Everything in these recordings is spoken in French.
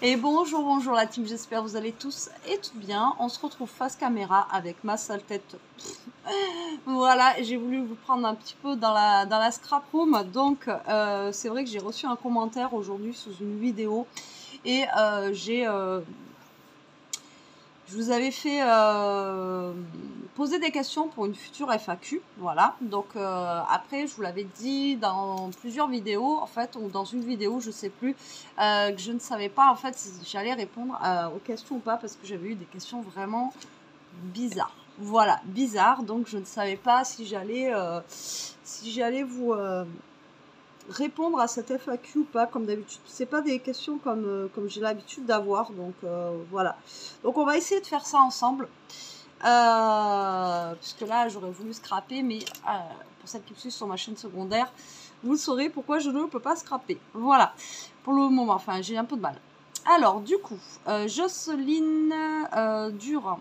Et bonjour, bonjour la team, j'espère que vous allez tous et toutes bien. On se retrouve face caméra avec ma sale tête. Voilà, j'ai voulu vous prendre un petit peu dans la scrap room. Donc, c'est vrai que j'ai reçu un commentaire aujourd'hui sous une vidéo. Et je vous avais fait poser des questions pour une future FAQ, voilà. Donc après, je vous l'avais dit dans plusieurs vidéos, en fait, ou dans une vidéo, je sais plus, que je ne savais pas en fait si j'allais répondre aux questions ou pas, parce que j'avais eu des questions vraiment bizarres. Voilà, bizarres. Donc je ne savais pas si j'allais vous répondre à cette FAQ ou pas, comme d'habitude. C'est pas des questions comme j'ai l'habitude d'avoir, donc voilà. Donc on va essayer de faire ça ensemble, puisque là j'aurais voulu scraper, mais pour celles qui me suivent sur ma chaîne secondaire, vous saurez pourquoi je ne peux pas scraper. Voilà, pour le moment, enfin j'ai un peu de mal. Alors du coup, Jocelyne Durand.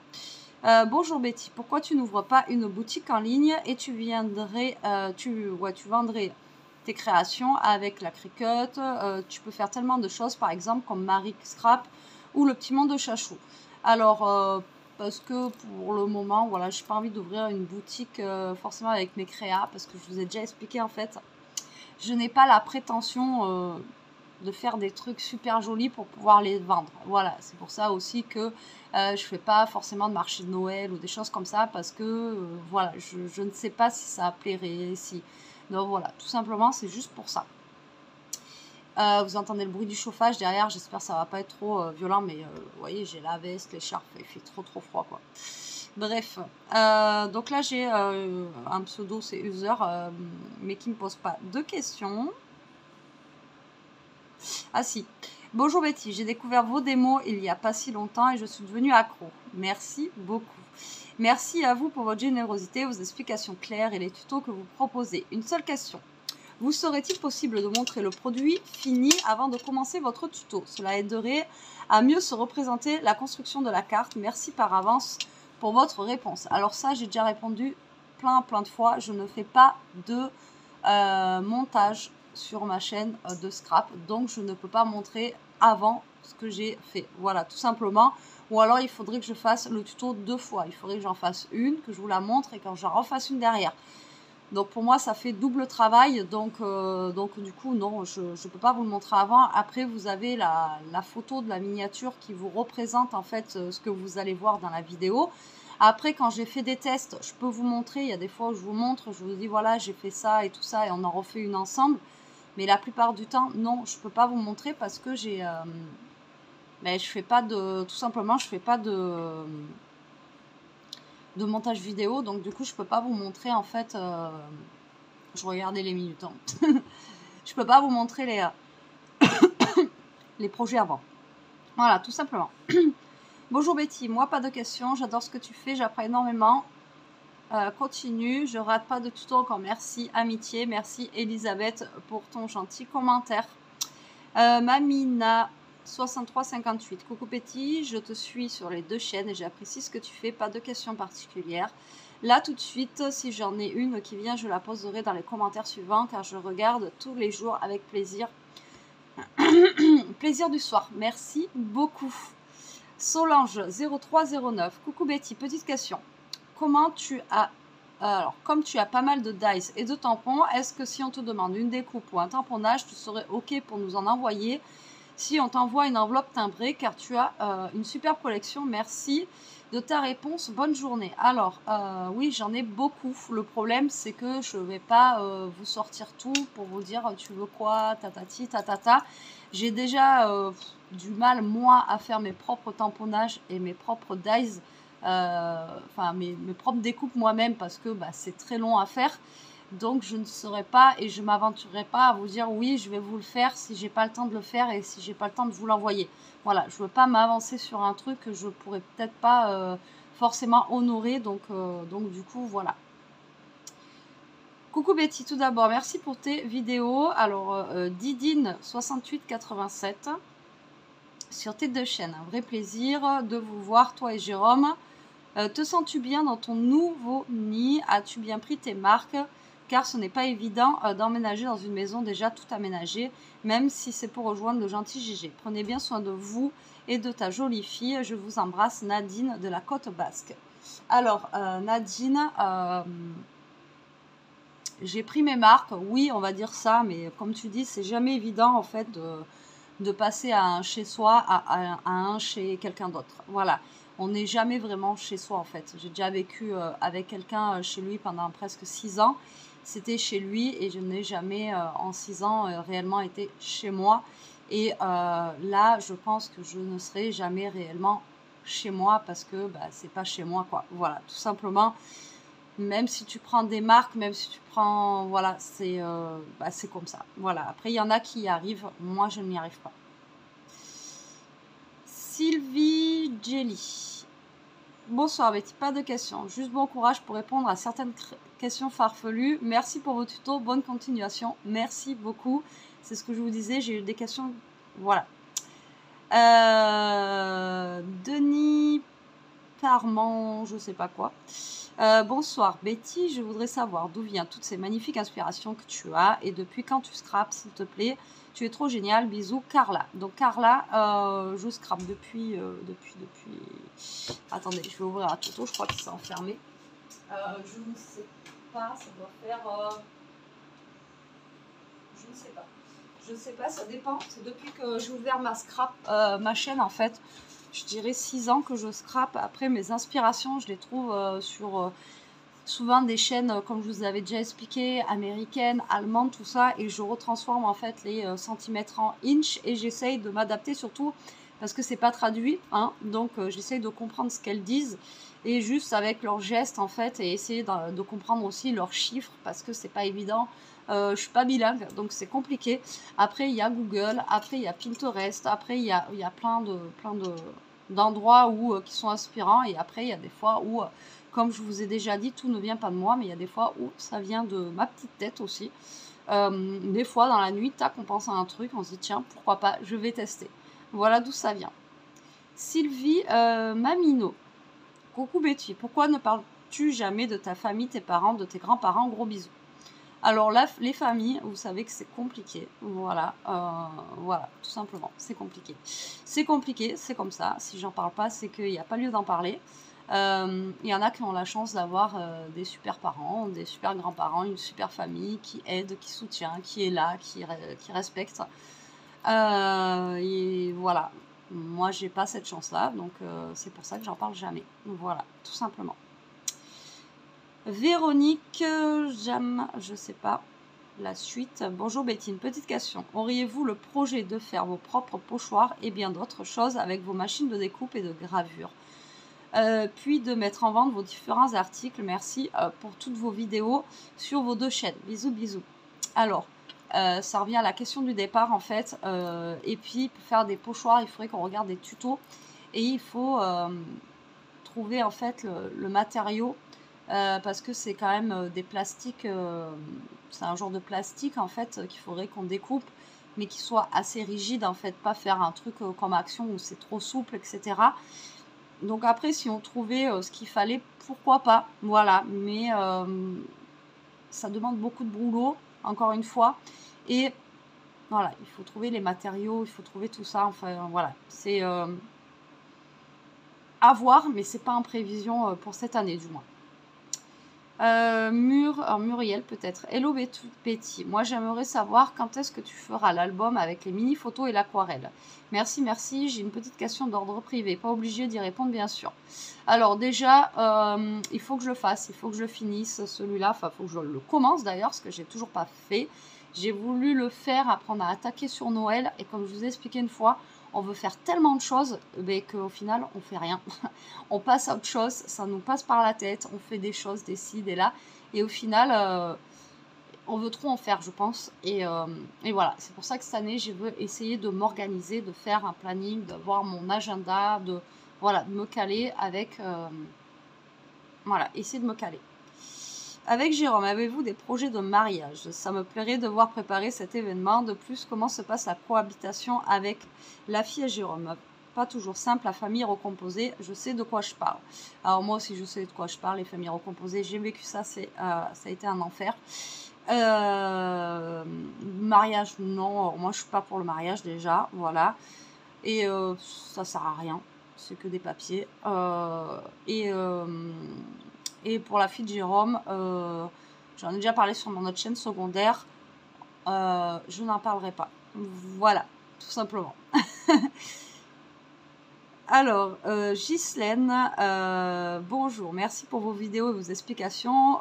Bonjour Betty, pourquoi tu n'ouvres pas une boutique en ligne et tu vendrais tes créations avec la Cricut, tu peux faire tellement de choses, par exemple comme Marie Scrap ou le petit monde de Chachou. Alors, parce que pour le moment, voilà, j'ai pas envie d'ouvrir une boutique forcément avec mes créas, parce que je vous ai déjà expliqué en fait, je n'ai pas la prétention de faire des trucs super jolis pour pouvoir les vendre. Voilà, c'est pour ça aussi que je fais pas forcément de marché de Noël ou des choses comme ça, parce que voilà, je ne sais pas si ça plairait, si... Donc voilà, tout simplement, c'est juste pour ça. Vous entendez le bruit du chauffage derrière, j'espère que ça va pas être trop violent, mais vous voyez, j'ai la veste, l'écharpe, il fait trop froid quoi. Bref, donc là j'ai un pseudo, c'est User, mais qui me pose pas de questions. Ah si. Bonjour Betty, j'ai découvert vos démos il n'y a pas si longtemps et je suis devenue accro. Merci beaucoup. Merci à vous pour votre générosité, vos explications claires et les tutos que vous proposez. Une seule question. Vous serait-il possible de montrer le produit fini avant de commencer votre tuto? Cela aiderait à mieux se représenter la construction de la carte. Merci par avance pour votre réponse. Alors ça, j'ai déjà répondu plein de fois. Je ne fais pas de montage sur ma chaîne de scrap, donc je ne peux pas montrer avant ce que j'ai fait. Voilà, tout simplement. Ou alors il faudrait que je fasse le tuto 2 fois. Il faudrait que j'en fasse une, que je vous la montre et quand j'en refasse une derrière. Donc pour moi ça fait double travail, donc du coup non, je ne peux pas vous le montrer avant. Après vous avez la photo de la miniature qui vous représente en fait ce que vous allez voir dans la vidéo. Après quand j'ai fait des tests, je peux vous montrer, il y a des fois où je vous montre, je vous dis voilà j'ai fait ça et tout ça et on en refait une ensemble. Mais la plupart du temps non, je peux pas vous montrer parce que j'ai... mais je fais pas de... Tout simplement je fais pas de montage vidéo, donc du coup je peux pas vous montrer en fait... je regardais les minutes. Hein. Je peux pas vous montrer les projets avant. Voilà, tout simplement. Bonjour Betty, moi pas de questions, j'adore ce que tu fais, j'apprends énormément. Continue, je rate pas de tuto encore. Merci, amitié, merci Elisabeth pour ton gentil commentaire. Mamina 6358, coucou Betty, je te suis sur les 2 chaînes et j'apprécie ce que tu fais, pas de questions particulières. Là tout de suite, si j'en ai une qui vient, je la poserai dans les commentaires suivants car je regarde tous les jours avec plaisir. Plaisir du soir, merci beaucoup. Solange 0309, coucou Betty, petite question. Comment tu as... Alors, comme tu as pas mal de dice et de tampons, est-ce que si on te demande une découpe ou un tamponnage, tu serais OK pour nous en envoyer si on t'envoie une enveloppe timbrée, car tu as une superbe collection. Merci de ta réponse. Bonne journée. Alors, oui, j'en ai beaucoup. Le problème, c'est que je ne vais pas vous sortir tout pour vous dire tu veux quoi, tatati, tatata. J'ai déjà du mal, moi, à faire mes propres tamponnages et mes propres dies. Enfin mes propres découpes moi-même parce que c'est très long à faire. Donc je ne saurais pas et je m'aventurerai pas à vous dire oui je vais vous le faire si j'ai pas le temps de le faire et si j'ai pas le temps de vous l'envoyer. Voilà, je veux pas m'avancer sur un truc que je pourrais peut-être pas forcément honorer, donc du coup voilà. Coucou Betty, tout d'abord merci pour tes vidéos. Alors Didine 6887 sur tes 2 chaînes, un vrai plaisir de vous voir toi et Jérôme. Te sens-tu bien dans ton nouveau nid? As-tu bien pris tes marques? car ce n'est pas évident d'emménager dans une maison déjà tout aménagée, même si c'est pour rejoindre le gentil Gégé. Prenez bien soin de vous et de ta jolie fille. Je vous embrasse, Nadine de la Côte Basque. Alors, Nadine, j'ai pris mes marques, oui, on va dire ça, mais comme tu dis, c'est jamais évident en fait de passer à un chez soi à un chez quelqu'un d'autre. Voilà, on n'est jamais vraiment chez soi en fait. J'ai déjà vécu avec quelqu'un chez lui pendant presque 6 ans. C'était chez lui et je n'ai jamais en 6 ans réellement été chez moi. Et là, je pense que je ne serai jamais réellement chez moi parce que bah, c'est pas chez moi quoi. Voilà, tout simplement. Même si tu prends des marques, même si tu prends, voilà, c'est comme ça. Voilà. Après, il y en a qui y arrivent. Moi, je n'y arrive pas. Sylvie Jelly. Bonsoir Betty, pas de questions. Juste bon courage pour répondre à certaines questions farfelues. Merci pour vos tutos. Bonne continuation. Merci beaucoup. C'est ce que je vous disais. J'ai eu des questions. Voilà. Denis Parmont, je sais pas quoi. Bonsoir Betty, je voudrais savoir d'où viennent toutes ces magnifiques inspirations que tu as et depuis quand tu scrapes, s'il te plaît. Tu es trop génial, bisous Carla. Donc Carla, je scrape depuis... Attendez, je vais ouvrir la photo, je crois que c'est enfermé. Je ne sais pas, ça doit faire... Je ne sais pas. Je ne sais pas, ça dépend. C'est depuis que j'ai ouvert ma chaîne en fait. Je dirais 6 ans que je scrape. Après, mes inspirations, je les trouve sur souvent des chaînes, comme je vous avais déjà expliqué, américaines, allemandes, tout ça. Et je retransforme en fait les centimètres en inch et j'essaye de m'adapter surtout parce que c'est pas traduit. Hein, donc, j'essaye de comprendre ce qu'elles disent et juste avec leurs gestes en fait et essayer de comprendre aussi leurs chiffres parce que c'est pas évident. Je suis pas bilingue, donc c'est compliqué. Après, il y a Google, après, il y a Pinterest, après, il y a plein d'endroits qui sont inspirants. Et après, il y a des fois où, comme je vous ai déjà dit, tout ne vient pas de moi, mais il y a des fois où ça vient de ma petite tête aussi. Des fois, dans la nuit, tac, on pense à un truc, on se dit, tiens, pourquoi pas, je vais tester. Voilà d'où ça vient. Sylvie Mamino. Coucou Betty, pourquoi ne parles-tu jamais de ta famille, tes parents, de tes grands-parents? Gros bisous. Alors là, les familles, vous savez que c'est compliqué. Voilà, voilà, tout simplement, c'est compliqué. C'est compliqué, c'est comme ça. Si j'en parle pas, c'est qu'il n'y a pas lieu d'en parler. Il y en a qui ont la chance d'avoir des super parents, des super grands-parents, une super famille qui aide, qui soutient, qui est là, qui respecte. Et voilà, moi j'ai pas cette chance-là, donc c'est pour ça que j'en parle jamais. Voilà, tout simplement. Véronique, j'aime, je sais pas, la suite. Bonjour Betty, une petite question. Auriez-vous le projet de faire vos propres pochoirs et bien d'autres choses avec vos machines de découpe et de gravure puis de mettre en vente vos différents articles. Merci pour toutes vos vidéos sur vos 2 chaînes. Bisous, bisous. Alors, ça revient à la question du départ en fait. Et puis, pour faire des pochoirs, il faudrait qu'on regarde des tutos. Et il faut trouver en fait le matériau. Parce que c'est quand même des plastiques, c'est un genre de plastique en fait qu'il faudrait qu'on découpe, mais qui soit assez rigide en fait, pas faire un truc comme Action où c'est trop souple, etc. Donc après, si on trouvait ce qu'il fallait, pourquoi pas, voilà, mais ça demande beaucoup de boulot, encore une fois, et voilà, il faut trouver les matériaux, il faut trouver tout ça, enfin voilà, c'est à voir, mais c'est pas en prévision pour cette année du moins. Muriel peut-être. Hello Betty, moi j'aimerais savoir quand est-ce que tu feras l'album avec les mini photos et l'aquarelle. Merci, merci, j'ai une petite question d'ordre privé, pas obligé d'y répondre bien sûr. Alors déjà, il faut que je le fasse, il faut que je le finisse celui-là, enfin il faut que je le commence d'ailleurs, parce que j'ai toujours pas fait. J'ai voulu le faire, apprendre à attaquer sur Noël, et comme je vous ai expliqué une fois, on veut faire tellement de choses qu'au final, on fait rien. On passe à autre chose, ça nous passe par la tête, on fait des choses, des ci, des là. Et au final, on veut trop en faire, je pense. Et voilà, c'est pour ça que cette année, je veux essayer de m'organiser, de faire un planning, d'avoir mon agenda, de me caler avec... voilà, essayer de me caler. Avec Jérôme, avez-vous des projets de mariage? Ça me plairait de voir préparer cet événement. De plus, comment se passe la cohabitation avec la fille et Jérôme? pas toujours simple, la famille recomposée. Je sais de quoi je parle. Alors moi aussi, je sais de quoi je parle, les familles recomposées. J'ai vécu ça, ça a été un enfer. Mariage, non. Moi, je suis pas pour le mariage déjà, voilà. Et ça sert à rien. C'est que des papiers. Et pour la fille de Jérôme, j'en ai déjà parlé sur mon autre chaîne secondaire. Je n'en parlerai pas. Voilà, tout simplement. Alors, Ghislaine, bonjour, merci pour vos vidéos et vos explications.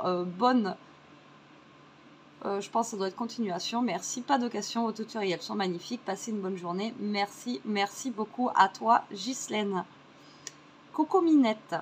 Je pense que ça doit être continuation. Merci, pas de questions, vos tutoriels sont magnifiques. Passez une bonne journée. Merci, merci beaucoup à toi, Ghislaine. Coucou Minette.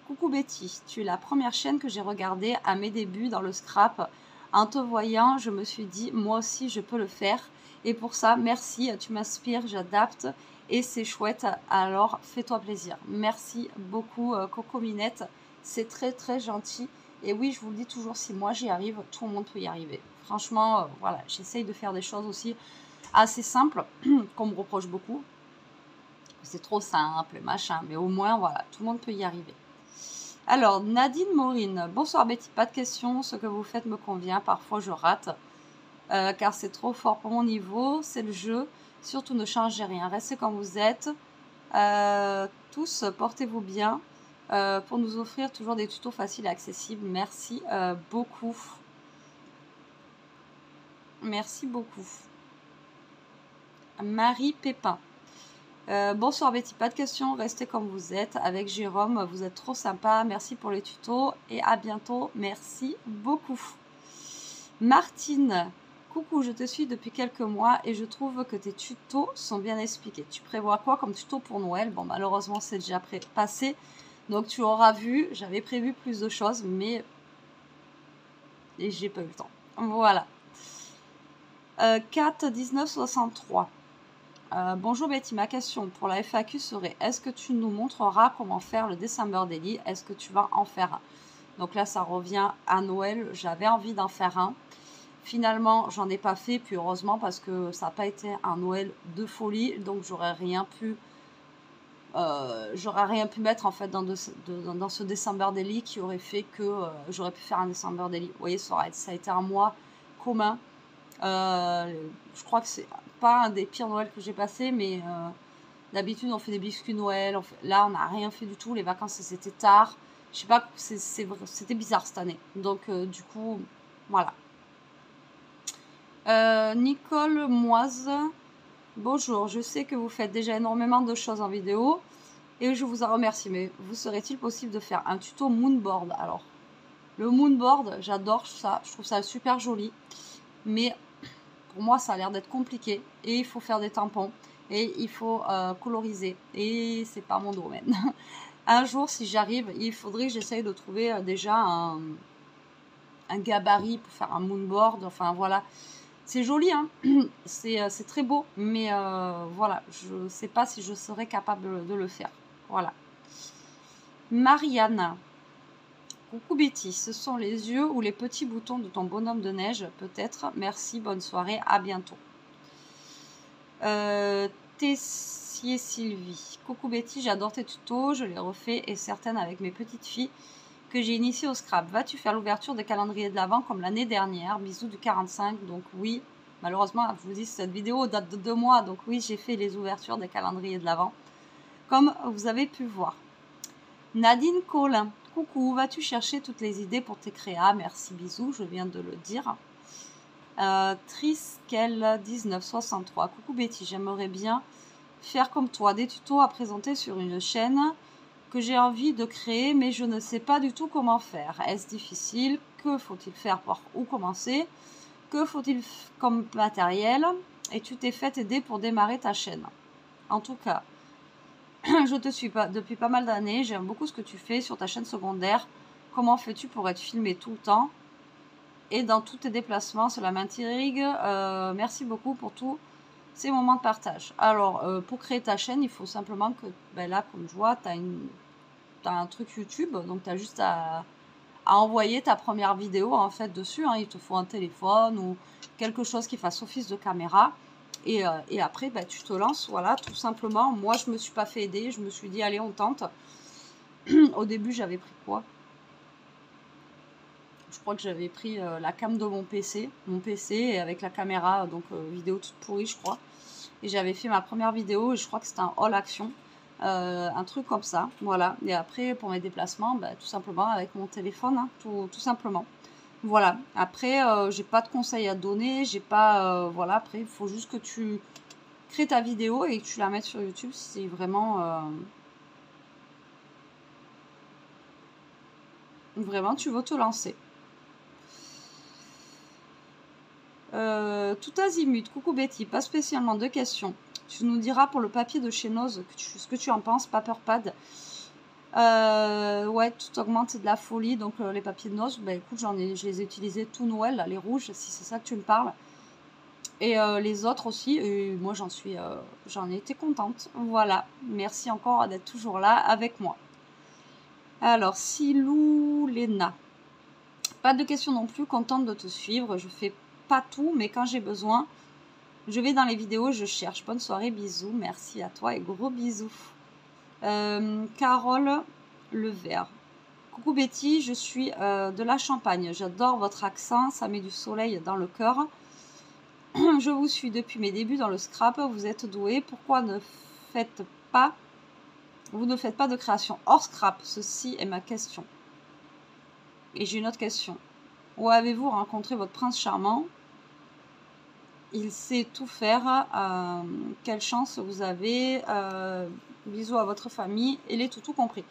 Coucou Betty, tu es la première chaîne que j'ai regardée à mes débuts dans le scrap. En te voyant, je me suis dit, moi aussi, je peux le faire. Et pour ça, merci, tu m'inspires, j'adapte. Et c'est chouette, alors fais-toi plaisir. Merci beaucoup, Coco Minette. C'est très, très gentil. Et oui, je vous le dis toujours, si moi j'y arrive, tout le monde peut y arriver. Franchement, voilà, j'essaye de faire des choses aussi assez simples, qu'on me reproche beaucoup. C'est trop simple, machin. Mais au moins, voilà, tout le monde peut y arriver. Alors, Nadine Maureen. Bonsoir Betty, pas de questions. Ce que vous faites me convient. Parfois, je rate. Car c'est trop fort pour mon niveau. C'est le jeu. Surtout, ne changez rien. Restez comme vous êtes. Tous, portez-vous bien. Pour nous offrir toujours des tutos faciles et accessibles. Merci beaucoup. Merci beaucoup. Marie Pépin. Bonsoir Betty, pas de questions, restez comme vous êtes. Avec Jérôme, vous êtes trop sympa. Merci pour les tutos et à bientôt. Merci beaucoup. Martine, coucou, je te suis depuis quelques mois et je trouve que tes tutos sont bien expliqués. Tu prévois quoi comme tuto pour Noël? Bon, malheureusement, c'est déjà passé. Donc, tu auras vu, j'avais prévu plus de choses, mais j'ai pas eu le temps. Voilà. Kat 1963. Bonjour Betty, ma question pour la FAQ serait, est-ce que tu nous montreras comment faire le December Daily? Est-ce que tu vas en faire un? Donc là, ça revient à Noël. J'avais envie d'en faire un. Finalement, j'en ai pas fait, puis heureusement, parce que ça n'a pas été un Noël de folie. Donc, j'aurais rien pu mettre en fait dans ce December Daily qui aurait fait que j'aurais pu faire un December Daily. Vous voyez, ça a été un mois commun. Je crois que c'est pas un des pires Noël que j'ai passé, mais d'habitude on fait des biscuits Noël. Là, on n'a rien fait du tout. Les vacances, c'était tard. Je sais pas, c'était bizarre cette année. Donc, du coup, voilà. Nicole Moise. Bonjour, je sais que vous faites déjà énormément de choses en vidéo et je vous en remercie. Mais vous serait-il possible de faire un tuto moonboard? Alors, le moonboard, j'adore ça. Je trouve ça super joli. Mais pour moi, ça a l'air d'être compliqué et il faut faire des tampons et il faut coloriser et c'est pas mon domaine. Un jour, si j'arrive, il faudrait que j'essaye de trouver déjà un gabarit pour faire un moonboard. Enfin, voilà. C'est joli, hein. C'est très beau, mais voilà, je sais pas si je serais capable de le faire. Voilà. Marianne. Coucou Betty, ce sont les yeux ou les petits boutons de ton bonhomme de neige, peut-être. Merci, bonne soirée, à bientôt. Tessier Sylvie. Coucou Betty, j'adore tes tutos, je les refais et certaines avec mes petites filles que j'ai initiées au scrap. Vas-tu faire l'ouverture des calendriers de l'Avent comme l'année dernière? Bisous du 45. Donc oui, malheureusement, je vous dis, cette vidéo date de 2 mois. Donc oui, j'ai fait les ouvertures des calendriers de l'Avent, comme vous avez pu voir. Nadine Colin. Coucou, vas-tu chercher toutes les idées pour tes créas? Merci, bisous, je viens de le dire. Triskel 1963. Coucou Betty, j'aimerais bien faire comme toi, des tutos à présenter sur une chaîne que j'ai envie de créer, mais je ne sais pas du tout comment faire. Est-ce difficile? Que faut-il faire? Par où commencer? Que faut-il comme matériel? Et tu t'es fait aider pour démarrer ta chaîne? En tout cas, je te suis depuis pas mal d'années. J'aime beaucoup ce que tu fais sur ta chaîne secondaire. Comment fais-tu pour être filmé tout le temps et dans tous tes déplacements? Cela m'intrigue. Merci beaucoup pour tous ces moments de partage. Alors, pour créer ta chaîne, il faut simplement que, ben là, comme je vois, tu as un truc YouTube. Donc, tu as juste à envoyer ta première vidéo en fait dessus. Hein. Il te faut un téléphone ou quelque chose qui fasse office de caméra. Et après, bah, tu te lances, voilà, tout simplement. Moi, je me suis pas fait aider. Je me suis dit, allez, on tente. Au début, j'avais pris quoi? Je crois que j'avais pris la cam de mon PC. Mon PC et avec la caméra, donc vidéo toute pourrie, je crois. Et j'avais fait ma première vidéo et je crois que c'était un all action. Un truc comme ça, voilà. Et après, pour mes déplacements, bah, tout simplement avec mon téléphone, hein, tout simplement. Voilà. Après, j'ai pas de conseils à donner. J'ai pas... voilà, après, il faut juste que tu crées ta vidéo et que tu la mettes sur YouTube si vraiment... vraiment, tu veux te lancer. Tout azimut, coucou Betty, pas spécialement de questions. Tu nous diras pour le papier de chez Noz ce que tu en penses, Paperpad. Ouais, tout augmente, c'est de la folie. Donc les papiers de Noz, bah écoute, je les ai utilisés tout Noël, là, les rouges, si c'est ça que tu me parles. Et les autres aussi, et moi j'en ai été contente. Voilà, merci encore d'être toujours là avec moi. Alors, Silou Lena. Pas de questions non plus, contente de te suivre. Je fais pas tout, mais quand j'ai besoin, je vais dans les vidéos, je cherche. Bonne soirée, bisous. Merci à toi et gros bisous. Carole Levert. Coucou Betty, je suis de la Champagne. J'adore votre accent, ça met du soleil dans le cœur. Je vous suis depuis mes débuts dans le scrap. Vous êtes doué. Pourquoi vous ne faites pas de création hors scrap? Ceci est ma question. Et j'ai une autre question. Où avez-vous rencontré votre prince charmant? Il sait tout faire. Quelle chance vous avez. Bisous à votre famille et les toutous compris.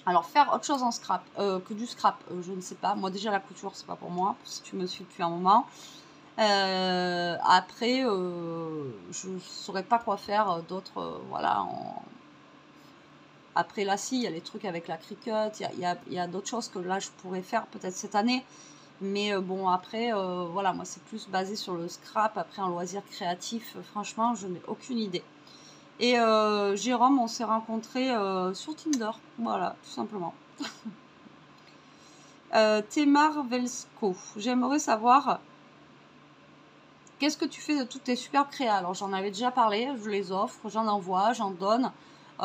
Alors, faire autre chose en scrap que du scrap, je ne sais pas. Moi, déjà, la couture, c'est pas pour moi, si tu me suis depuis un moment. Après, je ne saurais pas quoi faire d'autre. Voilà. Après, là, si, il y a les trucs avec la Cricut. Il y a d'autres choses que là, je pourrais faire peut-être cette année. Mais bon, après, voilà, moi, c'est plus basé sur le scrap. Après, un loisir créatif, franchement, je n'ai aucune idée. Et Jérôme, on s'est rencontrés sur Tinder. Voilà, tout simplement. Temar Velsko. J'aimerais savoir qu'est-ce que tu fais de toutes tes superbes créas. Alors, j'en avais déjà parlé. Je les offre, j'en envoie, j'en donne.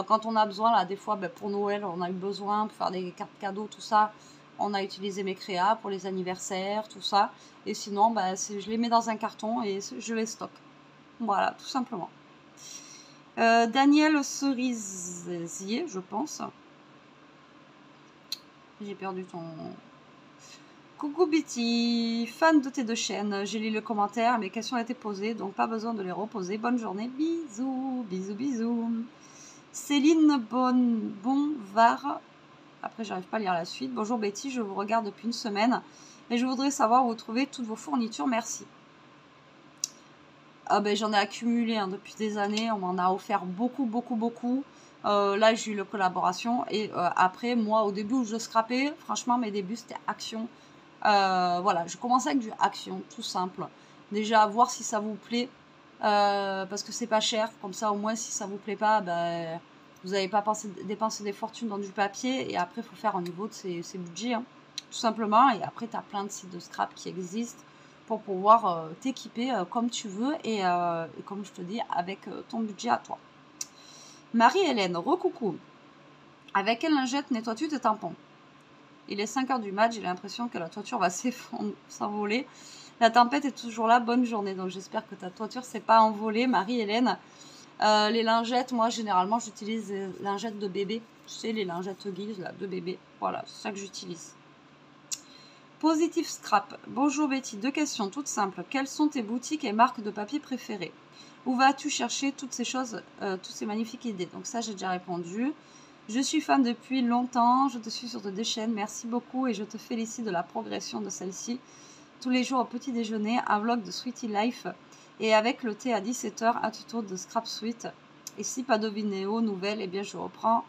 Quand on a besoin, là, des fois, ben, pour Noël, on a eu besoin pour faire des cartes cadeaux, tout ça. On a utilisé mes créas pour les anniversaires, tout ça. Et sinon, ben, je les mets dans un carton et je les stocke. Voilà, tout simplement. Daniel Cerisier, je pense. J'ai perdu ton... Coucou Betty, fan de tes deux chaînes. J'ai lu le commentaire, mes questions ont été posées, donc pas besoin de les reposer. Bonne journée, bisous, bisous, bisous. Céline Bonvar. Après, j'arrive pas à lire la suite. Bonjour Betty, je vous regarde depuis une semaine et je voudrais savoir où vous trouvez toutes vos fournitures. Merci. Ah ben, j'en ai accumulé hein, depuis des années. On m'en a offert beaucoup, beaucoup, beaucoup. Là, j'ai eu la collaboration. Et après, moi, au début où je scrapais, franchement, mes débuts, c'était Action. Voilà, je commençais avec du Action, tout simple. Déjà, voir si ça vous plaît. Parce que c'est pas cher. Comme ça, au moins, si ça vous plaît pas, ben, vous n'avez pas dépensé des fortunes dans du papier. Et après, il faut faire au niveau de ses budgets. Hein, tout simplement. Et après, tu as plein de sites de scrap qui existent pour pouvoir t'équiper comme tu veux et comme je te dis, avec ton budget à toi. Marie-Hélène, recoucou. Avec quelle lingette nettoies-tu tes tampons? Il est 5h du mat, j'ai l'impression que la toiture va s'envoler. La tempête est toujours là, bonne journée. Donc j'espère que ta toiture s'est pas envolée, Marie-Hélène. Les lingettes, moi généralement j'utilise les lingettes de bébé. Tu sais, les lingettes Gills là, de bébé. Voilà, c'est ça que j'utilise. Positive Scrap. Bonjour Betty, deux questions toutes simples. Quelles sont tes boutiques et marques de papier préférées? Où vas-tu chercher toutes ces choses, toutes ces magnifiques idées? Donc ça, j'ai déjà répondu. Je suis fan depuis longtemps, je te suis sur tes deux chaînes, merci beaucoup et je te félicite de la progression de celle-ci. Tous les jours au petit déjeuner, un vlog de Sweetie Life et avec le thé à 17h, un tuto de Scrap Suite. Et si pas de vidéo nouvelle, eh bien je reprends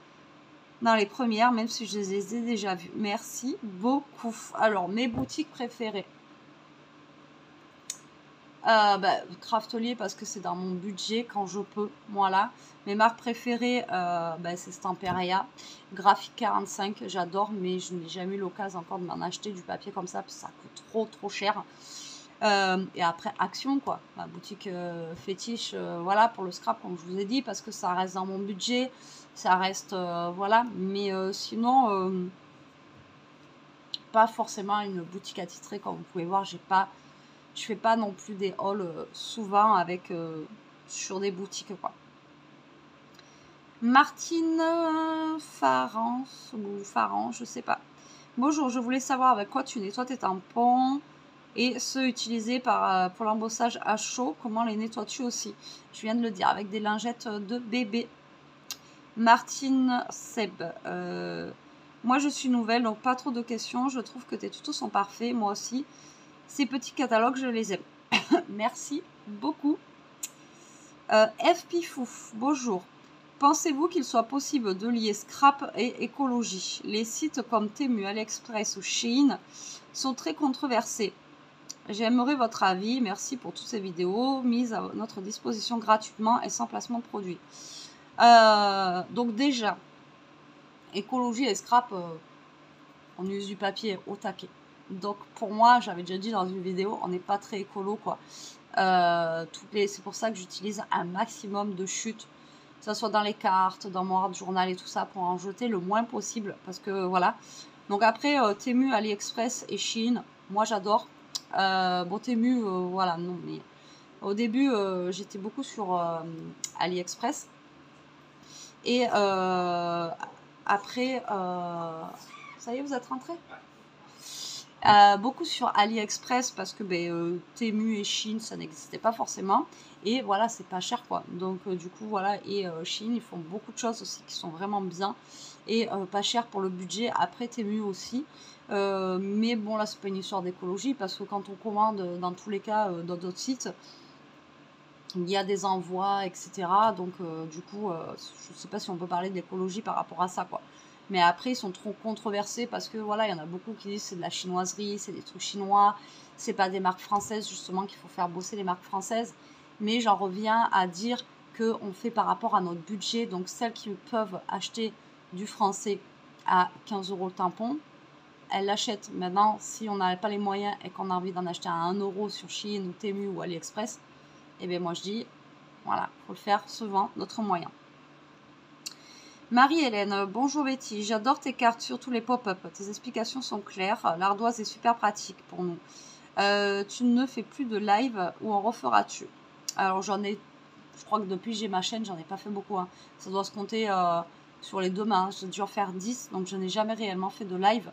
dans les premières, même si je les ai déjà vues. Merci beaucoup. Alors, mes boutiques préférées. Craftelier parce que c'est dans mon budget quand je peux. Voilà. Mes marques préférées, c'est Stamperia. Graphique 45, j'adore, mais je n'ai jamais eu l'occasion encore de m'en acheter du papier comme ça, parce que ça coûte trop cher. Et après, Action, quoi. La boutique fétiche, voilà, pour le scrap, comme je vous ai dit, parce que ça reste dans mon budget. Ça reste, voilà. Mais sinon, pas forcément une boutique attitrée, comme vous pouvez voir. Je fais pas non plus des hauls souvent avec sur des boutiques, quoi. Martine Farance ou Farran, je sais pas. Bonjour, je voulais savoir avec quoi tu nettoies tes tampons et ceux utilisés pour l'embossage à chaud, comment les nettoies-tu aussi? Je viens de le dire, avec des lingettes de bébé. Martine Seb, moi je suis nouvelle, donc pas trop de questions. Je trouve que tes tutos sont parfaits, moi aussi. Ces petits catalogues, je les aime. Merci beaucoup. FP Fouf, bonjour. Pensez-vous qu'il soit possible de lier scrap et écologie? Les sites comme Temu, AliExpress ou Shein sont très controversés. J'aimerais votre avis. Merci pour toutes ces vidéos mises à notre disposition gratuitement et sans placement de produit. Donc déjà, écologie et scrap, on use du papier au taquet. Donc pour moi, j'avais déjà dit dans une vidéo, on n'est pas très écolo, quoi. C'est pour ça que j'utilise un maximum de chutes, que ce soit dans les cartes, dans mon art journal et tout ça, pour en jeter le moins possible, parce que voilà. Donc après, Temu, AliExpress et Shein, moi j'adore. Bon, Temu, voilà, non, mais au début, j'étais beaucoup sur AliExpress. Et après, ça y est, vous êtes rentrés? Beaucoup sur AliExpress parce que Temu et Shein ça n'existait pas forcément et voilà c'est pas cher quoi, donc du coup voilà. Et Shein ils font beaucoup de choses aussi qui sont vraiment bien et pas cher pour le budget. Après Temu aussi, mais bon là c'est pas une histoire d'écologie parce que quand on commande dans tous les cas dans d'autres sites il y a des envois etc, donc du coup je sais pas si on peut parler d'écologie par rapport à ça quoi. Mais après, ils sont trop controversés parce que voilà, il y en a beaucoup qui disent c'est de la chinoiserie, c'est des trucs chinois, c'est pas des marques françaises, justement, qu'il faut faire bosser les marques françaises. Mais j'en reviens à dire qu'on fait par rapport à notre budget. Donc, celles qui peuvent acheter du français à 15 € le tampon, elles l'achètent. Maintenant, si on n'a pas les moyens et qu'on a envie d'en acheter à 1 € sur Shein ou Temu ou AliExpress, eh bien, moi je dis, voilà, il faut le faire selon notre moyen. Marie-Hélène, bonjour Betty, j'adore tes cartes, surtout les pop-up. Tes explications sont claires, l'ardoise est super pratique pour nous. Tu ne fais plus de live ou en referas-tu? Alors je crois que depuis que j'ai ma chaîne, j'en ai pas fait beaucoup. Hein. Ça doit se compter sur les 2 mains. J'ai dû en faire 10, donc je n'ai jamais réellement fait de live.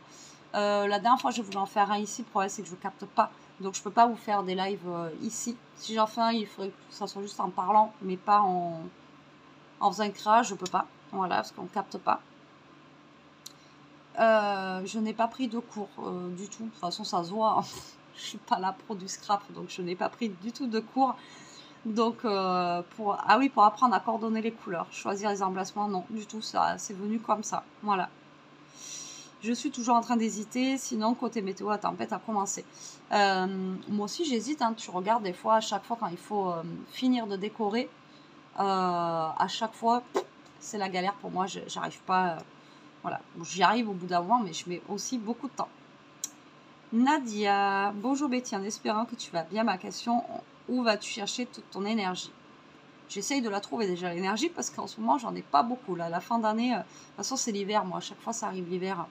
La dernière fois, je voulais en faire un ici. Le problème, c'est que je ne capte pas. Donc je peux pas vous faire des lives ici. Si j'en fais un, il faudrait que ça soit juste en parlant, mais pas en faisant un créage, je peux pas. Voilà, parce qu'on ne capte pas. Je n'ai pas pris de cours du tout. De toute façon, ça se voit. Hein. Je suis pas la pro du scrap, donc je n'ai pas pris du tout de cours. Donc, pour apprendre à coordonner les couleurs, choisir les emplacements, non, du tout. Ça, c'est venu comme ça. Voilà. Je suis toujours en train d'hésiter. Sinon, côté météo, la tempête a commencé. Moi aussi, j'hésite. Hein. Tu regardes des fois, à chaque fois, quand il faut finir de décorer, à chaque fois, c'est la galère pour moi. J'arrive pas. Voilà, j'y arrive au bout d'un moment, mais je mets aussi beaucoup de temps. Nadia, bonjour Betty, en espérant que tu vas bien. Ma question, où vas-tu chercher toute ton énergie? J'essaye de la trouver déjà, l'énergie, parce qu'en ce moment, j'en ai pas beaucoup. Là, la fin d'année, de toute façon, c'est l'hiver, moi, à chaque fois, ça arrive l'hiver.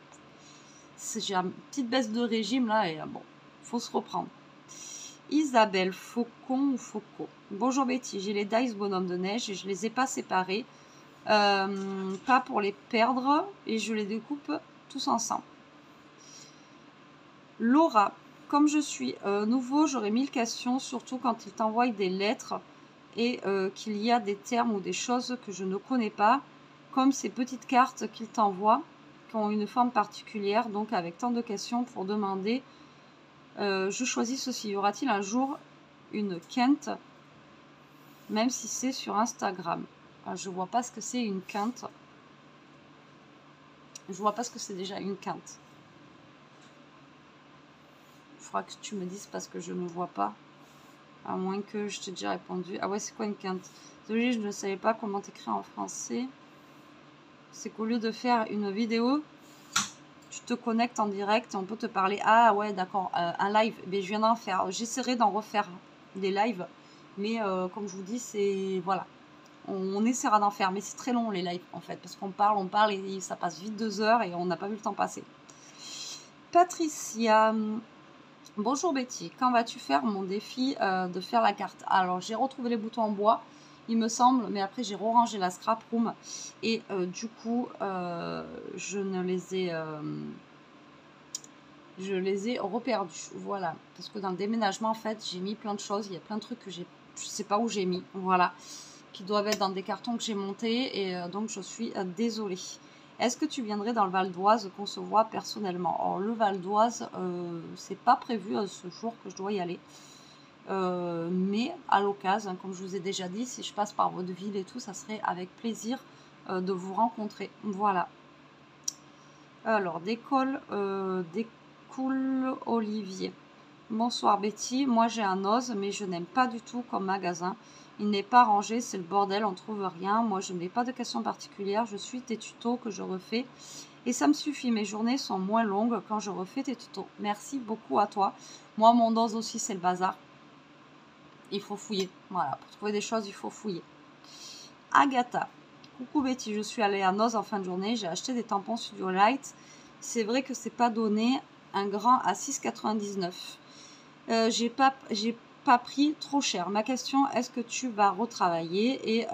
J'ai une petite baisse de régime, là, et bon, faut se reprendre. Isabelle, Faucon ou Fauco. Bonjour Betty, j'ai les Dice bonhomme de neige et je les ai pas séparés. Pas pour les perdre et je les découpe tous ensemble. Laura, comme je suis nouveau, j'aurais 1000 questions, surtout quand il t'envoie des lettres et qu'il y a des termes ou des choses que je ne connais pas, comme ces petites cartes qu'il t'envoie, qui ont une forme particulière, donc avec tant de questions pour demander. Je choisis ceci. Y aura-t-il un jour une quinte, même si c'est sur Instagram? Je vois pas ce que c'est une quinte. Je vois pas ce que c'est déjà une quinte. Il faudra que tu me dises parce que je ne vois pas. À moins que je t'ai déjà répondu. Ah ouais, c'est quoi une quinte? Désolée, je ne savais pas comment t'écrire en français. C'est qu'au lieu de faire une vidéo, tu te connectes en direct et on peut te parler. Ah ouais, d'accord, un live. Mais je viens d'en faire. J'essaierai d'en refaire des lives. Mais comme je vous dis, c'est... Voilà. On essaiera d'en faire. Mais c'est très long les lives en fait. Parce qu'on parle et ça passe vite 2 heures et on n'a pas vu le temps passer. Patricia. Bonjour Betty. Quand vas-tu faire mon défi de faire la carte? Alors j'ai retrouvé les boutons en bois. Il me semble, mais après j'ai rangé la scrap room et du coup je les ai reperdus, voilà, parce que dans le déménagement en fait j'ai mis plein de choses, il y a plein de trucs que je sais pas où j'ai mis, voilà, qui doivent être dans des cartons que j'ai montés et donc je suis désolée. Est-ce que tu viendrais dans le Val d'Oise qu'on se voit personnellement? Alors le Val d'Oise, c'est pas prévu ce jour que je dois y aller. Mais à l'occasion, comme je vous ai déjà dit, si je passe par votre ville et tout, ça serait avec plaisir de vous rencontrer. Voilà. Alors, découle Olivier. Bonsoir Betty, moi j'ai un Oz, mais je n'aime pas du tout comme magasin. Il n'est pas rangé, c'est le bordel, on ne trouve rien. Moi je n'ai pas de questions particulières, je suis tes tutos que je refais. Et ça me suffit, mes journées sont moins longues quand je refais tes tutos. Merci beaucoup à toi. Moi mon Oz aussi c'est le bazar. Il faut fouiller. Voilà, pour trouver des choses, il faut fouiller. Agatha. Coucou Betty, je suis allée à Noz en fin de journée. J'ai acheté des tampons Studio Light. C'est vrai que c'est pas donné. Un grand à 6,99. J'ai pas pris trop cher. Ma question, est-ce que tu vas retravailler et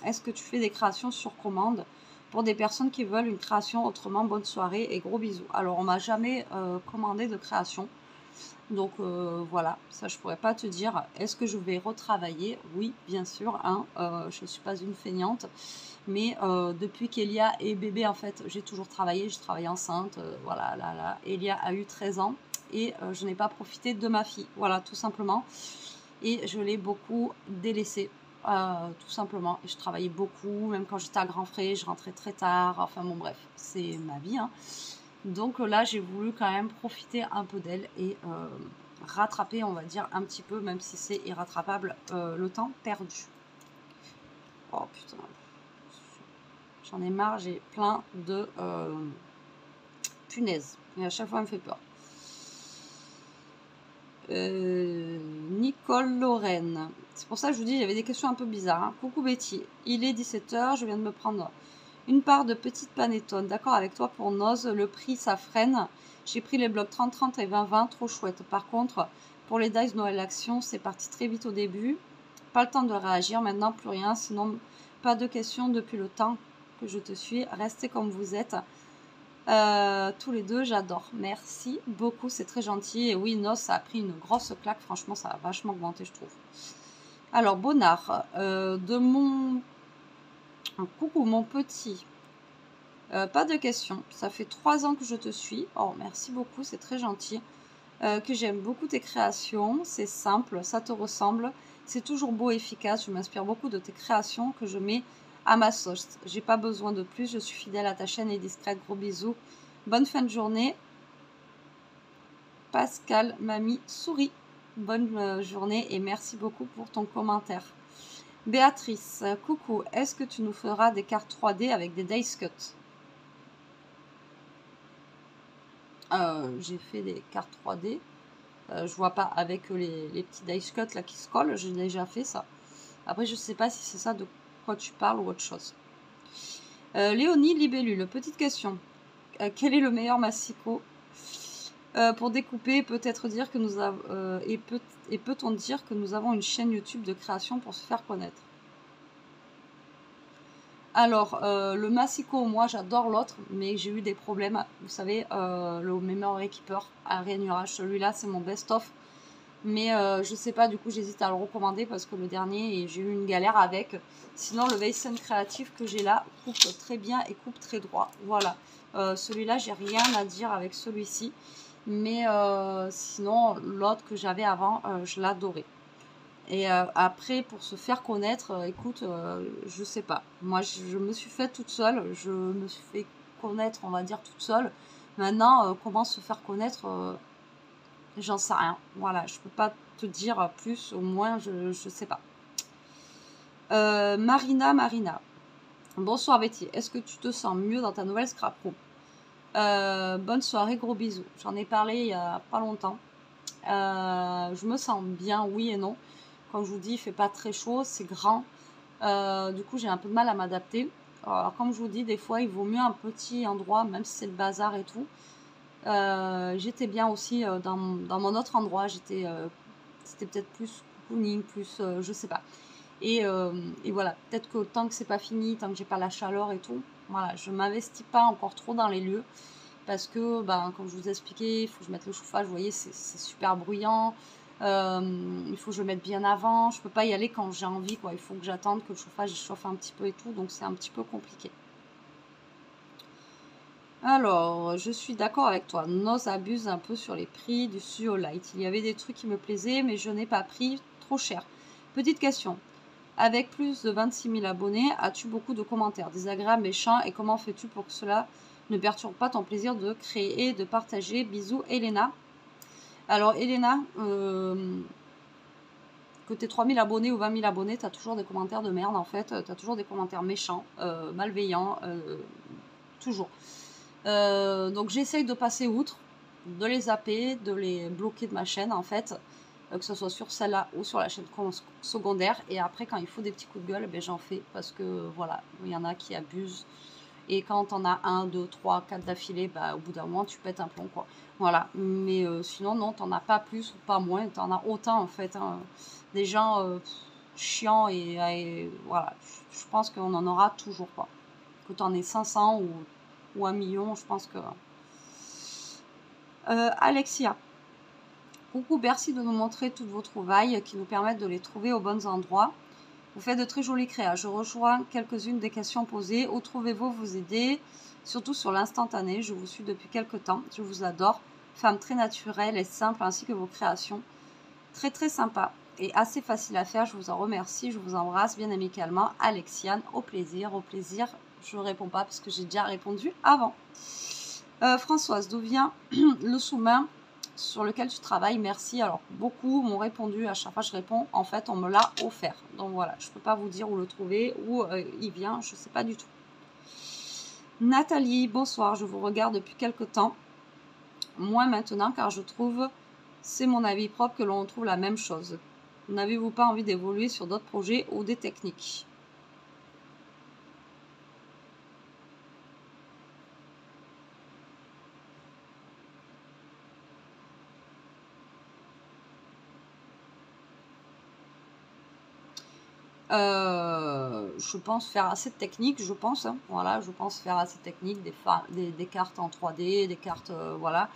est-ce que tu fais des créations sur commande pour des personnes qui veulent une création autrement? Bonne soirée et gros bisous. Alors, on m'a jamais commandé de création. Donc voilà, ça je pourrais pas te dire. Est-ce que je vais retravailler? Oui, bien sûr. Hein, je ne suis pas une feignante. Mais depuis qu'Elia est bébé, en fait, j'ai toujours travaillé. Je travaille enceinte. Voilà, là. Elia a eu 13 ans et je n'ai pas profité de ma fille. Voilà, tout simplement. Et je l'ai beaucoup délaissée. Tout simplement. Et je travaillais beaucoup. Même quand j'étais à Grand Frais, je rentrais très tard. Enfin bon, bref, c'est ma vie. Hein. Donc là, j'ai voulu quand même profiter un peu d'elle et rattraper, on va dire, un petit peu, même si c'est irrattrapable, le temps perdu. Oh putain. J'en ai marre, j'ai plein de punaises. Et à chaque fois, elle me fait peur. Nicole Lorraine. C'est pour ça que je vous dis, il y avait des questions un peu bizarres. Hein. Coucou Betty, il est 17 h, je viens de me prendre une part de petite panettone. D'accord avec toi pour Noz, le prix ça freine. J'ai pris les blocs 30-30 et 20-20, trop chouette. Par contre, pour les dice Noël Action, c'est parti très vite au début. Pas le temps de réagir, maintenant plus rien. Sinon, pas de questions depuis le temps que je te suis. Restez comme vous êtes. Tous les deux, j'adore. Merci beaucoup, c'est très gentil. Et oui, Noz, ça a pris une grosse claque. Franchement, ça a vachement augmenté, je trouve. Alors, Bonnard, de mon... Coucou, mon petit. Pas de questions. Ça fait 3 ans que je te suis. Oh, merci beaucoup, c'est très gentil. Que j'aime beaucoup tes créations. C'est simple, ça te ressemble. C'est toujours beau et efficace. Je m'inspire beaucoup de tes créations que je mets à ma sauce. J'ai pas besoin de plus. Je suis fidèle à ta chaîne et discrète. Gros bisous. Bonne fin de journée. Pascal, mamie, souris. Bonne journée et merci beaucoup pour ton commentaire. Béatrice, coucou. Est-ce que tu nous feras des cartes 3D avec des dice cuts? J'ai fait des cartes 3D. Je vois pas avec les petits dice cuts là qui se collent. J'ai déjà fait ça. Après, je sais pas si c'est ça de quoi tu parles ou autre chose. Léonie Libellule, petite question. Quel est le meilleur massicot pour découper? Peut-être dire que nous avons peut-on dire que nous avons une chaîne YouTube de création pour se faire connaître? Alors, le Massicot, moi j'adore l'autre, mais j'ai eu des problèmes. Vous savez, le Memory Keeper à Rénurage, celui-là c'est mon best-of. Mais je sais pas, du coup j'hésite à le recommander parce que le dernier, j'ai eu une galère avec. Sinon, le Weissen créatif que j'ai là coupe très bien et coupe très droit. Voilà. Celui-là, j'ai rien à dire avec celui-ci. Mais sinon, l'autre que j'avais avant, je l'adorais. Et après, pour se faire connaître, écoute, je sais pas. Moi, je me suis faite toute seule. Je me suis fait connaître, on va dire, toute seule. Maintenant, comment se faire connaître, j'en sais rien. Voilà, je peux pas te dire plus. Au moins, je sais pas. Marina. Bonsoir Betty. Est-ce que tu te sens mieux dans ta nouvelle scrap room? Bonne soirée, gros bisous. J'en ai parlé il y a pas longtemps. Je me sens bien, oui et non. Comme je vous dis, il fait pas très chaud, c'est grand. Du coup, j'ai un peu de mal à m'adapter. Alors, comme je vous dis, des fois, il vaut mieux un petit endroit, même si c'est le bazar et tout. J'étais bien aussi dans mon autre endroit. C'était peut-être plus cocooning, plus, je sais pas. Et voilà, peut-être que tant que c'est pas fini, tant que j'ai pas la chaleur et tout, voilà, je m'investis pas encore trop dans les lieux parce que, ben, comme je vous ai expliqué, il faut que je mette le chauffage. Vous voyez, c'est super bruyant. Il faut que je le mette bien avant. Je peux pas y aller quand j'ai envie, quoi. Il faut que j'attende que le chauffage chauffe un petit peu et tout, donc c'est un petit peu compliqué. Alors, je suis d'accord avec toi. Noz abuse un peu sur les prix du Suo Light. Il y avait des trucs qui me plaisaient, mais je n'ai pas pris trop cher. Petite question. Avec plus de 26 000 abonnés, as-tu beaucoup de commentaires désagréables, méchants, et comment fais-tu pour que cela ne perturbe pas ton plaisir de créer et de partager? Bisous, Elena. Alors, Elena, que tu aies 3 000 abonnés ou 20 000 abonnés, tu as toujours des commentaires de merde, en fait. Tu as toujours des commentaires méchants, malveillants, toujours. Donc j'essaye de passer outre, de les zapper, de les bloquer de ma chaîne en fait, que ce soit sur celle-là ou sur la chaîne secondaire. Et après quand il faut des petits coups de gueule, ben, j'en fais parce que voilà, il y en a qui abusent. Et quand on a 1, 2, 3, 4 d'affilée, bah, au bout d'un moment tu pètes un plomb quoi. Voilà, mais sinon non, t'en as pas plus ou pas moins, t'en as autant en fait. Hein. Des gens chiants et voilà, je pense qu'on en aura toujours pas. Que t'en aies 500 ou 1 million, je pense que... Alexia, coucou, merci de nous montrer toutes vos trouvailles qui nous permettent de les trouver aux bons endroits. Vous faites de très jolies créas. Je rejoins quelques-unes des questions posées. Où trouvez-vous vos idées? Surtout sur l'instantané. Je vous suis depuis quelques temps. Je vous adore. Femme très naturelle et simple ainsi que vos créations. Très très sympa et assez facile à faire. Je vous en remercie. Je vous embrasse bien amicalement. Alexiane, au plaisir, au plaisir. Je ne réponds pas parce que j'ai déjà répondu avant. Françoise, d'où vient le sous-main sur lequel tu travailles? Merci. Alors, beaucoup m'ont répondu. À chaque fois que je réponds, en fait, on me l'a offert. Donc voilà, je ne peux pas vous dire où le trouver, où il vient. Je ne sais pas du tout. Nathalie, bonsoir. Je vous regarde depuis quelque temps. Moins maintenant, car je trouve, c'est mon avis propre, que l'on trouve la même chose. N'avez-vous pas envie d'évoluer sur d'autres projets ou des techniques? Je pense faire assez de techniques, je pense. Hein, voilà, je pense faire assez de techniques, des cartes en 3D, des cartes, voilà,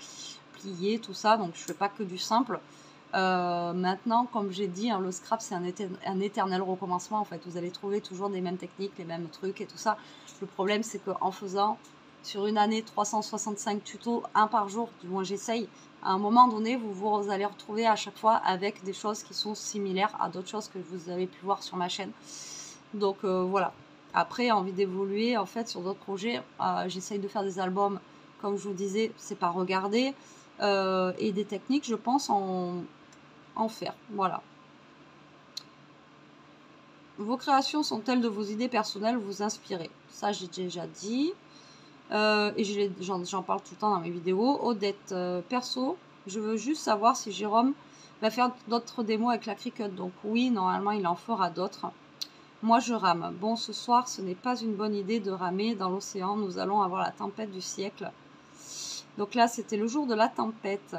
pliées, tout ça. Donc, je fais pas que du simple. Maintenant, comme j'ai dit, hein, le scrap, c'est un éternel recommencement. En fait, vous allez trouver toujours des mêmes techniques, les mêmes trucs et tout ça. Le problème, c'est qu'en faisant sur une année 365 tutos, un par jour, du moins j'essaye, à un moment donné, vous allez retrouver à chaque fois avec des choses qui sont similaires à d'autres choses que vous avez pu voir sur ma chaîne. Donc voilà. Après, envie d'évoluer en fait sur d'autres projets. J'essaye de faire des albums, comme je vous disais, c'est pas regarder. Et des techniques, je pense, en faire. Voilà. Vos créations sont-elles de vos idées personnelles vous inspirez? Ça, j'ai déjà dit. Et j'en parle tout le temps dans mes vidéos. Odette, perso, je veux juste savoir si Jérôme va faire d'autres démos avec la Cricut. Donc oui, normalement, il en fera d'autres. Moi, je rame. Bon, ce soir, ce n'est pas une bonne idée de ramer dans l'océan. Nous allons avoir la tempête du siècle. Donc là, c'était le jour de la tempête.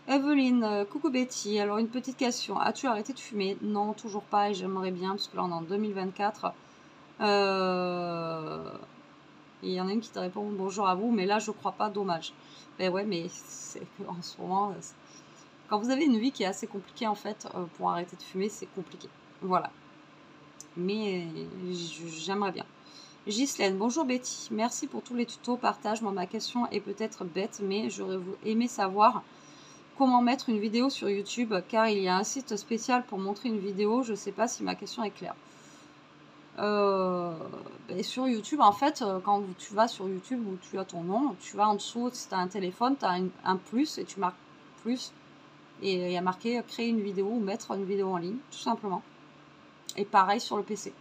Evelyne, coucou Betty. Alors, une petite question. As-tu arrêté de fumer? Non, toujours pas. Et j'aimerais bien, parce que là, on est en 2024. Et il y en a une qui te répond bonjour à vous, mais là, je crois pas, dommage. Ben ouais, mais c'est en ce moment, quand vous avez une vie qui est assez compliquée, en fait, pour arrêter de fumer, c'est compliqué. Voilà. Mais j'aimerais bien. Ghislaine, bonjour Betty. Merci pour tous les tutos, partage. Moi, ma question est peut-être bête, mais j'aurais aimé savoir comment mettre une vidéo sur YouTube, car il y a un site spécial pour montrer une vidéo. Je ne sais pas si ma question est claire. Ben sur YouTube, en fait, quand tu vas sur YouTube où tu as ton nom, tu vas en dessous, si tu as un téléphone, tu as un plus et tu marques plus. Et il y a marqué créer une vidéo ou mettre une vidéo en ligne, tout simplement. Et pareil sur le PC.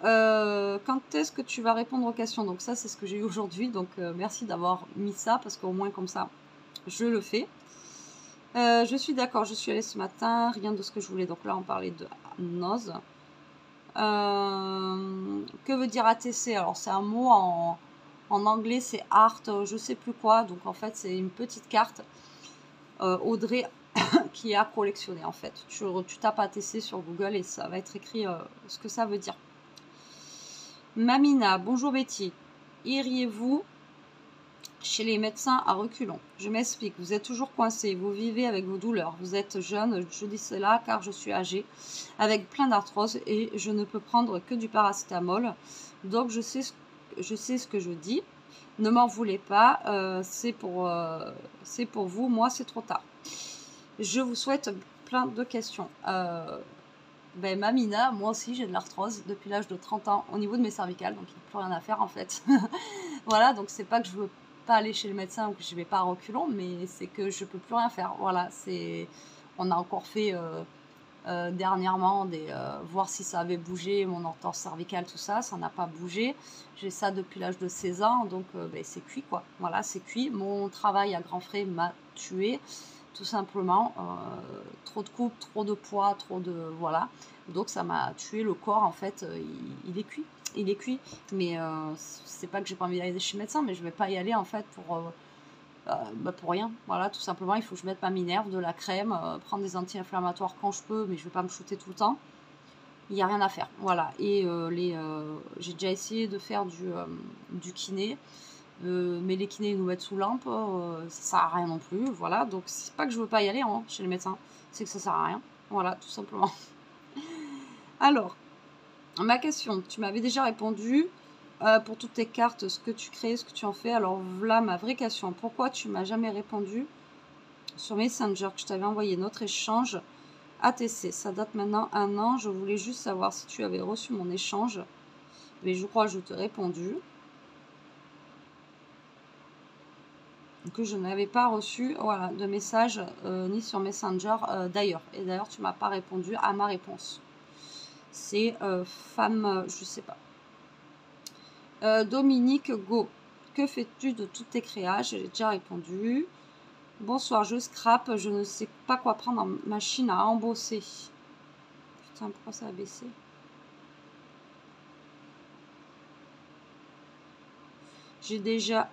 Quand est-ce que tu vas répondre aux questions? Donc ça, c'est ce que j'ai eu aujourd'hui. Donc merci d'avoir mis ça, parce qu'au moins comme ça, je le fais. Je suis d'accord, je suis allée ce matin, rien de ce que je voulais. Donc là, on parlait de nose. Que veut dire ATC? Alors c'est un mot en anglais, c'est art, je sais plus quoi. Donc en fait, c'est une petite carte Audrey qui a collectionné en fait. Tu tapes ATC sur Google et ça va être écrit ce que ça veut dire. Mamina, bonjour Betty. Iriez-vous chez les médecins à reculons? Je m'explique, vous êtes toujours coincé, vous vivez avec vos douleurs, vous êtes jeune, je dis cela car je suis âgée, avec plein d'arthrose et je ne peux prendre que du paracétamol. Donc je sais ce que je dis. Ne m'en voulez pas, c'est pour vous, moi c'est trop tard. Je vous souhaite plein de questions. Ben, Mamina, moi aussi j'ai de l'arthrose depuis l'âge de 30 ans au niveau de mes cervicales, donc il n'y a plus rien à faire en fait. Voilà, donc c'est pas que je veux pas aller chez le médecin ou que je vais pas à reculons, mais c'est que je peux plus rien faire. Voilà, on a encore fait dernièrement voir si ça avait bougé, mon entorse cervicale, tout ça, ça n'a pas bougé. J'ai ça depuis l'âge de 16 ans, donc ben, c'est cuit quoi. Voilà, c'est cuit. Mon travail à grands frais m'a tué. Tout simplement, trop de coupe, trop de poids, trop de... Voilà. Donc ça m'a tué le corps, en fait, il est cuit. Il est cuit. Mais c'est pas que j'ai pas envie d'aller chez le médecin, mais je vais pas y aller, en fait, pour rien. Voilà, tout simplement, il faut que je mette ma Minerve, de la crème, prendre des anti-inflammatoires quand je peux, mais je vais pas me shooter tout le temps. Il n'y a rien à faire. Voilà. Et j'ai déjà essayé de faire du kiné. Mais les kinés nous mettent sous lampe, ça sert à rien non plus, voilà. Donc c'est pas que je veux pas y aller hein, chez le médecin, c'est que ça sert à rien, voilà, tout simplement. Alors, ma question, tu m'avais déjà répondu pour toutes tes cartes, ce que tu crées, ce que tu en fais. Alors voilà ma vraie question, pourquoi tu m'as jamais répondu sur Messenger que je t'avais envoyé notre échange ATC? Ça date maintenant 1 an, je voulais juste savoir si tu avais reçu mon échange, mais je crois que je t'ai répondu que je n'avais pas reçu voilà, de message ni sur Messenger d'ailleurs. Et d'ailleurs, tu m'as pas répondu à ma réponse. C'est femme, je sais pas. Dominique Go, que fais-tu de toutes tes créas? J'ai déjà répondu. Bonsoir, je scrape, je ne sais pas quoi prendre en machine à embosser. Putain, pourquoi ça a baissé? J'ai déjà...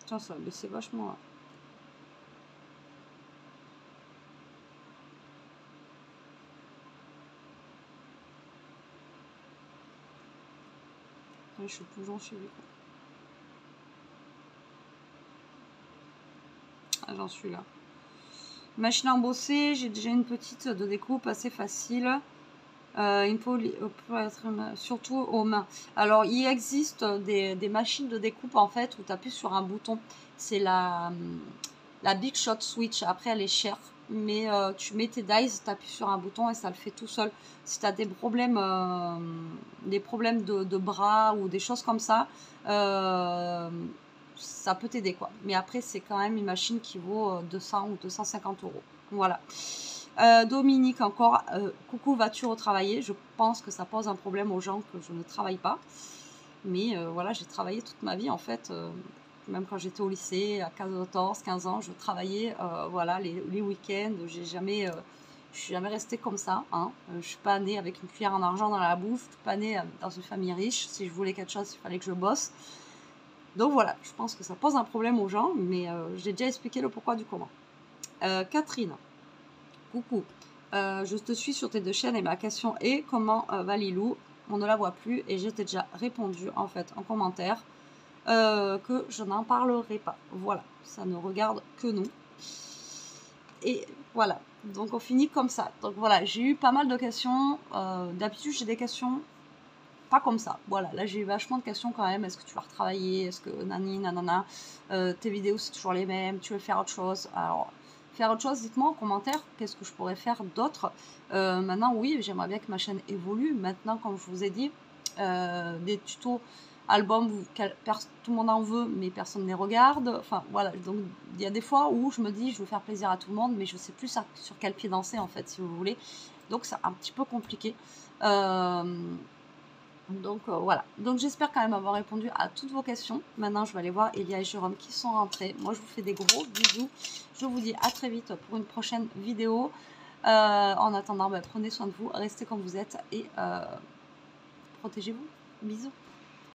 Putain, ça a baissé vachement là. Je suis toujours chez lui. Ah, j'en suis là. Machine à embosser, j'ai déjà une petite de découpe assez facile. Surtout aux mains. Alors, il existe des machines de découpe en fait où tu appuies sur un bouton. C'est la Big Shot Switch. Après, elle est chère. Mais tu mets tes dies, tu appuies sur un bouton et ça le fait tout seul. Si tu as des problèmes de bras ou des choses comme ça, ça peut t'aider quoi. Mais après, c'est quand même une machine qui vaut 200 ou 250 €. Voilà. Dominique encore, coucou, vas-tu retravailler? Je pense que ça pose un problème aux gens que je ne travaille pas. Mais voilà, j'ai travaillé toute ma vie en fait. Même quand j'étais au lycée, à 14, 15 ans, je travaillais voilà, les week-ends. Je suis jamais restée comme ça. Hein. Je suis pas née avec une cuillère en argent dans la bouffe. Je suis pas née dans une famille riche. Si je voulais quelque chose, il fallait que je bosse. Donc voilà, je pense que ça pose un problème aux gens, mais j'ai déjà expliqué le pourquoi du comment. Catherine, coucou, je te suis sur tes 2 chaînes et ma question est comment va Lilou? On ne la voit plus et j'ai déjà répondu en fait en commentaire que je n'en parlerai pas. Voilà, ça ne regarde que nous. Et voilà, donc on finit comme ça. Donc voilà, j'ai eu pas mal de questions. D'habitude, j'ai des questions pas comme ça. Voilà, là j'ai eu vachement de questions quand même. Est-ce que tu vas retravailler? Est-ce que nani, nanana, tes vidéos c'est toujours les mêmes? Tu veux faire autre chose? Alors, faire autre chose, dites-moi en commentaire qu'est-ce que je pourrais faire d'autre. Maintenant, oui, j'aimerais bien que ma chaîne évolue. Maintenant, comme je vous ai dit, des tutos albums, tout le monde en veut, mais personne ne les regarde. Enfin, voilà. Donc, il y a des fois où je me dis, je veux faire plaisir à tout le monde, mais je ne sais plus sur quel pied danser, en fait, si vous voulez. Donc, c'est un petit peu compliqué. Donc voilà, donc j'espère quand même avoir répondu à toutes vos questions. Maintenant je vais aller voir Elia et Jérôme qui sont rentrés. Moi je vous fais des gros bisous. Je vous dis à très vite pour une prochaine vidéo. En attendant, prenez soin de vous, restez comme vous êtes et protégez-vous. Bisous.